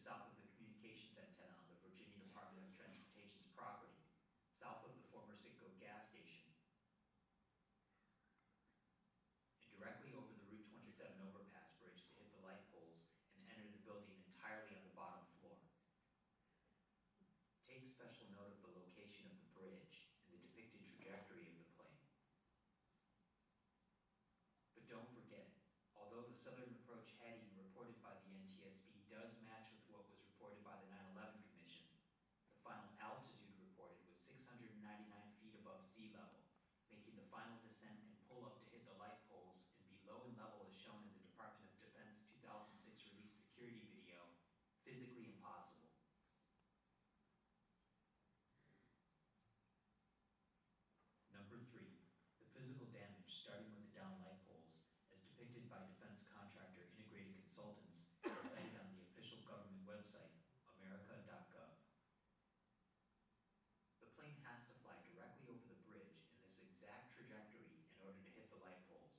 south of the communications antenna on the Virginia Department of Transportation's property, south of the former Citgo gas station, and directly over the Route 27 overpass bridge to hit the light poles and enter the building entirely on the bottom floor. Take special note of the location of the bridge and the depicted trajectory of the plane. But don't forget, although the southern approach heading reported by the NTSB does match with what was reported by the 9/11 Commission, the final altitude reported was 699 feet above sea level, making the final descent and pull-up to hit the light poles and be low in level as shown in the Department of Defense 2006 released security video physically impossible. Number 3, the physical damage starting with the down light poles as depicted by defense contractor Integrated Consultants and cited on the official government website, america.gov. The plane has to fly directly over the bridge in this exact trajectory in order to hit the light poles.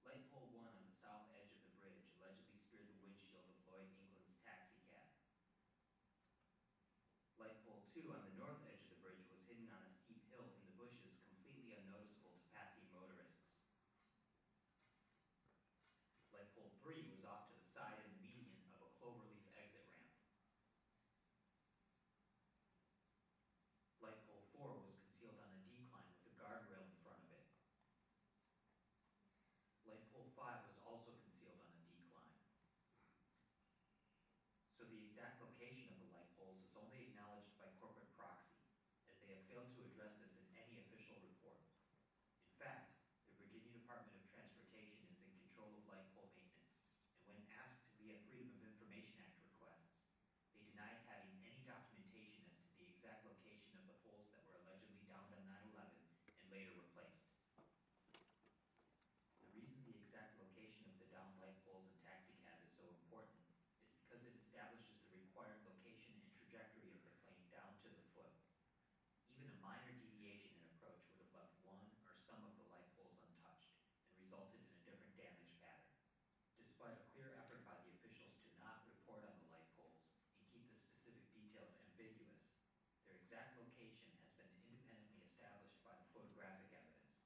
Light pole 1 on the south edge of the bridge allegedly speared the windshield of Lloyd England's taxi cab. Light pole 2 on the north edge of the bridge was hidden on a steep hill in the bushes, completely unnoticeable to passing motorists. Light pole 3 was off to the side in the median of a cloverleaf exit ramp. Light pole 4 was concealed on a decline with a guardrail in front of it. Light pole 5 was also concealed on a decline. So the exact location of the light poles is only acknowledged by corporate proxy, as they have failed to address this in any official report. In fact, the Virginia Department of Transportation is in control of light pole maintenance, and when asked via Freedom of Information Act requests, they denied having any documentation as to the exact location of the poles that were allegedly downed on 9/11 and later replaced. The reason the exact location of the downed light poles and taxicab is so important is because it establishes the required location and trajectory of the plane down to the foot. Even a minor deviation in approach would have left one or some of the light poles untouched and resulted in a different damage pattern. Despite a clear effort by the officials to not report on the light poles and keep the specific details ambiguous, their exact location has been independently established by the photographic evidence,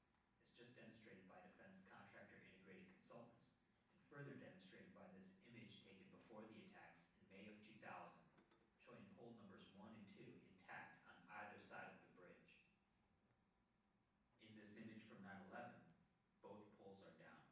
as just demonstrated by defense contractor Integrated Consultants, and further demonstrated by this image taken before the attacks in May of 2000, showing pole numbers 1 and 2 intact on either side of the bridge. In this image from 9/11, both poles are downed.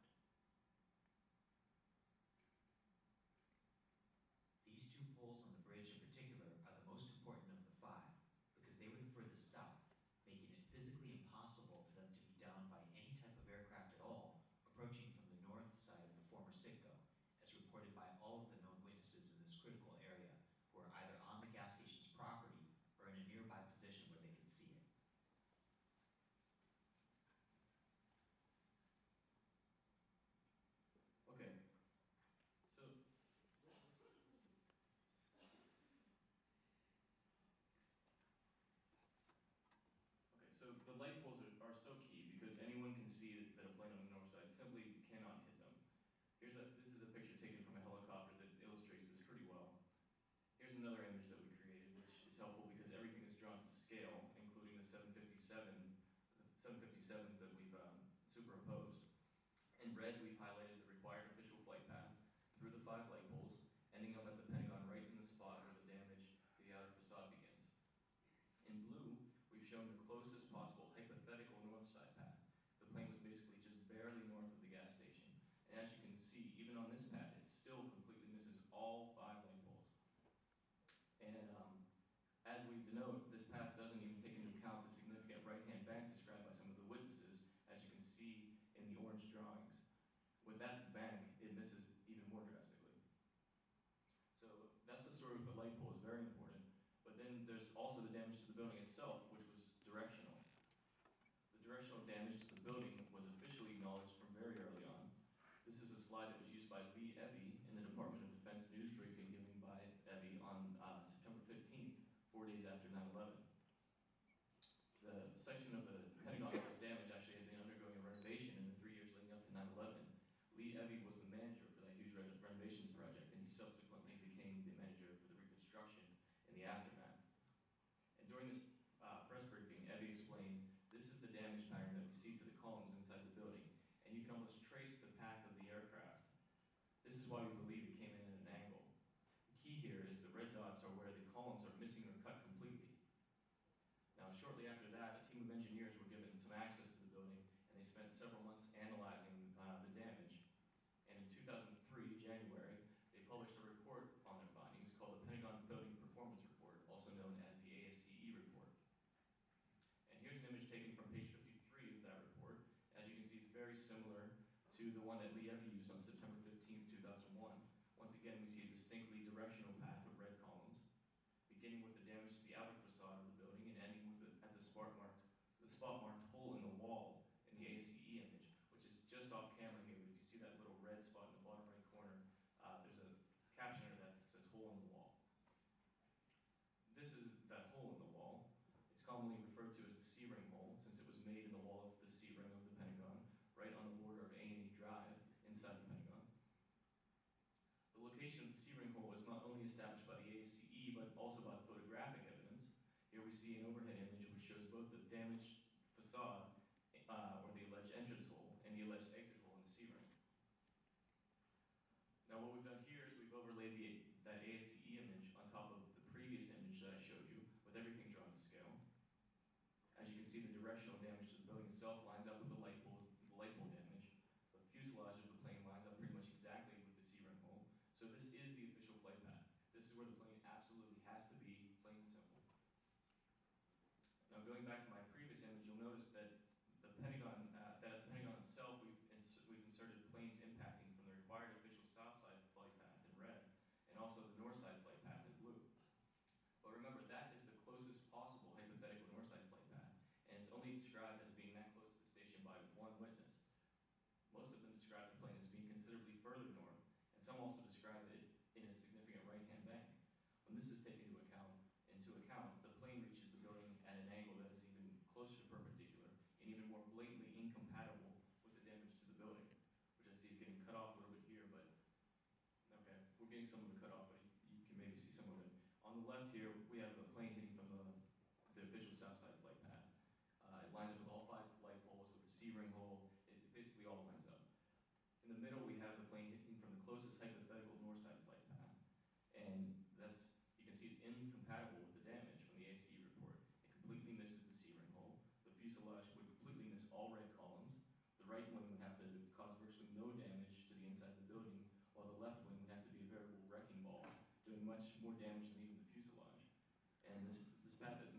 These 2 poles on the bridge in particular are the most important of the 5 because they were the furthest south, making it physically impossible for them to be downed by any type of aircraft at all approaching from the north side of the former Citgo, as reported by all of the known witnesses in this critical area who are either on the gas station's property or in a nearby position where they can see it. Okay, so So the light poles are so key because anyone can see that a plane on the north side simply cannot hit them. This is a picture taken from a helicopter that illustrates this pretty well. Here's another image that we created, which is helpful because everything is drawn to scale, including the 757s that we've superimposed. In red, we've highlighted the required official flight path through the 5 light poles, ending up at the Pentagon right in the spot where the damage to the outer facade begins. In blue, we've shown the closest possible hypothetical north side path. The plane was basically just barely north of the gas station. And as you can see, even on this path, it still completely misses all 5 light poles. And as we denote, this path doesn't even take into account the significant right-hand bank described by some of the witnesses, as you can see in the orange drawings. With that bank, it misses even more drastically. So that's the story with the light pole, is very important. But then there's also the damage to the building itself, which was directional. The directional damage to the building was officially acknowledged from very early on. This is a slide that was used by Lee Ebby in the Department of Defense news briefing given by Ebby on September 15th, 4 days after 9/11. The section of the Pentagon that was damaged actually had been undergoing a renovation in the 3 years leading up to 9/11. Lee Ebby is why we believe it came in at an angle. The key here is the red dots are where the columns are missing or cut completely. Now, shortly after that, a team of engineers were given some access to the building, and they spent several months analyzing the damage. And in 2003, January, they published a report on their findings called the Pentagon Building Performance Report, also known as the ASCE report. And here's an image taken from page 53 of that report. As you can see, it's very similar to the one that Lee Evey used on September 15th, 2001. Once again, we see a distinctly directional path of red columns, beginning with the damage to the outer facade of the building and ending with at the spot-marked hole in the wall in the ASCE image, which is just off camera here. But if you see that little red spot in the bottom right corner, there's a caption under that that says "hole in the wall." This is that hole in the wall. It's commonly referred to as the C-ring hole, since it was made in the wall of the C-ring of the Pentagon, right on the border of A&E Drive inside the Pentagon. The location of the C-ring hole is not only established by the ASCE, but also by photographic evidence. Here we see an overhead image which shows both the damaged facade, or the alleged entrance hole, and the alleged exit hole in the C-ring. Now what we've done here is we've overlaid that ASCE image on top of the previous image that I showed you, with everything drawn to scale. As you can see, the directional damage to the building itself lines up with the light pole damage. The fuselage of the plane lines up pretty much exactly with the C-ring hole. So this is the official flight path. This is where the plane absolutely has to be, plain and simple. Now going back to my previous image, you'll notice that at the Pentagon itself, we've inserted planes impacting from the required official south side flight path in red, and also the north side flight path in blue. But remember, that is the closest possible hypothetical north side flight path, and it's only described as being that close to the station by one witness. Most of them describe the plane as being considerably further north, and some also describe it in a significant right-hand bank. When this is taken into account, the plane reaches the building at an angle that is even closer to perpendicular and even more blatantly incompatible with the damage to the building, which I see is getting cut off a little bit here, but okay, we're getting some of it cut off, but you can maybe see some of it. On the left here, we have a plane hitting from the official south side flight path. It lines up with all 5 light poles, with the C-ring hole. It basically all lines up. In the middle, we have the plane hitting from the closest hypothetical north side flight path. And you can see it's incompatible with the damage from the ASCE report. It completely misses the C-ring hole. The fuselage would completely miss all red columns. The right wing would have to cause virtually no damage to the inside of the building, while the left wing would have to be a veritable wrecking ball, doing much more damage than even the fuselage. And this path is